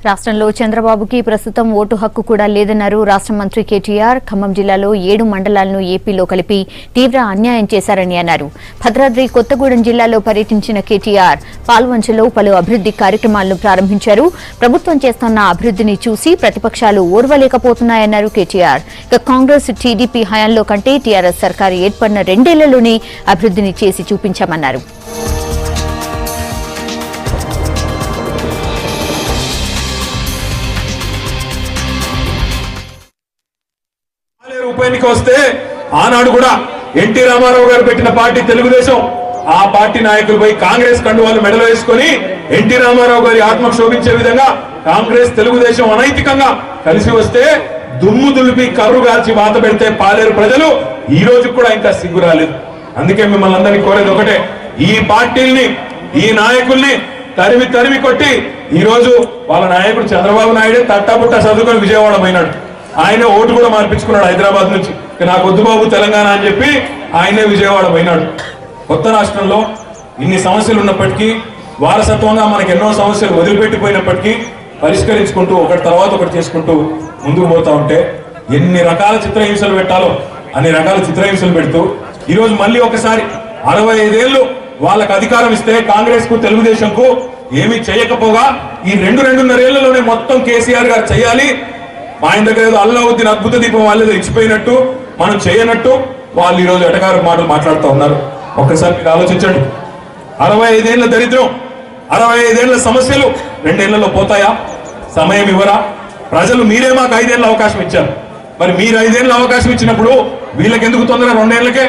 రాష్ట్రంలో చంద్రబాబుకి ప్రస్తుతం ఓటు హక్కు కూడా లేదన్నారు రాష్ట్ర మంత్రి కేటీఆర్. ఖమ్మం జిల్లాలో 7 మండలాలను ఏపీలో కలిపి తీవ్ర అన్యాయం చేశారని అన్నారు. భద్రాద్రి కొత్తగూడెం జిల్లాలో పర్యటించిన కేటీఆర్ పాల్వంచలో పలు అభివృద్ధి కార్యక్రమాలను ప్రారంభించారు. ప్రభుత్వం చేస్తున్న అభివృద్ధిని చూసి ప్రతిపక్షాలు ఓర్వలేకపోతున్నాయన్నారు కేటీఆర్. ఇక కాంగ్రెస్ టీడీపీ హయాంలో కంటే టీఆర్ఎస్ సర్కారు ఏర్పడిన 2 ఏళ్లలోనే అభివృద్ధిని చేసి చూపించామన్నారు. ఉప ఎన్నిక వస్తే ఆనాడు కూడా ఎన్టీ రామారావు గారు పెట్టిన పార్టీ తెలుగుదేశం, ఆ పార్టీ నాయకులపై కాంగ్రెస్ కండువాలు మెడలో వేసుకుని ఎన్టీ రామారావు గారి ఆత్మకు శోభించే విధంగా కాంగ్రెస్ తెలుగుదేశం అనైతికంగా కలిసి వస్తే దుమ్ము దులిపి కర్రు గాల్చి వాత పెడితే పాలేరు ప్రజలు ఈ రోజు కూడా ఇంకా సిగ్గు రాలేదు. అందుకే మిమ్మల్ని అందరినీ కోరేది ఒకటే, ఈ పార్టీల్ని ఈ నాయకుల్ని తరిమి తరిమి కొట్టి ఈ రోజు వాళ్ళ నాయకుడు చంద్రబాబు నాయుడే తట్టాపుట్ట చదువుకొని విజయవాడ పోయినాడు. ఆయన ఓటు కూడా మార్పించుకున్నాడు హైదరాబాద్ నుంచి. నాకు వద్దు బాబు తెలంగాణ అని చెప్పి ఆయనే విజయవాడ పోయినాడు. కొత్త రాష్ట్రంలో ఇన్ని సమస్యలు ఉన్నప్పటికీ, వారసత్వంగా మనకు ఎన్నో సమస్యలు వదిలిపెట్టిపోయినప్పటికీ పరిష్కరించుకుంటూ ఒకటి తర్వాత ఒకటి చేసుకుంటూ ముందుకు పోతా ఉంటే ఎన్ని రకాల చిత్రహింసలు పెట్టాలో అన్ని రకాల చిత్రహింసలు పెడుతూ ఈరోజు మళ్ళీ ఒకసారి 65 ఏళ్ళు వాళ్ళకు అధికారం ఇస్తే కాంగ్రెస్ కు తెలుగుదేశం కు ఏమీ చేయకపోగా ఈ 2-2.5 ఏళ్లలోనే మొత్తం కేసీఆర్ గారు చేయాలి, ఆయన దగ్గర ఏదో అల్లావుద్దీన్ అద్భుత దీపం వాళ్ళు ఇచ్చిపోయినట్టు మనం చేయనట్టు వాళ్ళు ఈరోజు ఎటకారు మాటలు మాట్లాడుతూ ఉన్నారు. ఒక్కసారి మీరు ఆలోచించండి. 65 ఏళ్ల దరిద్రం, 65 ఏళ్ల సమస్యలు 2 ఏళ్లలో పోతాయా? సమయం ఇవ్వరా? ప్రజలు మీరే మాకు 5 ఏళ్ళ అవకాశం ఇచ్చారు. మరి మీరు 5 ఏళ్ళ అవకాశం ఇచ్చినప్పుడు వీళ్ళకి ఎందుకు తొందర 2 ఏళ్లకే?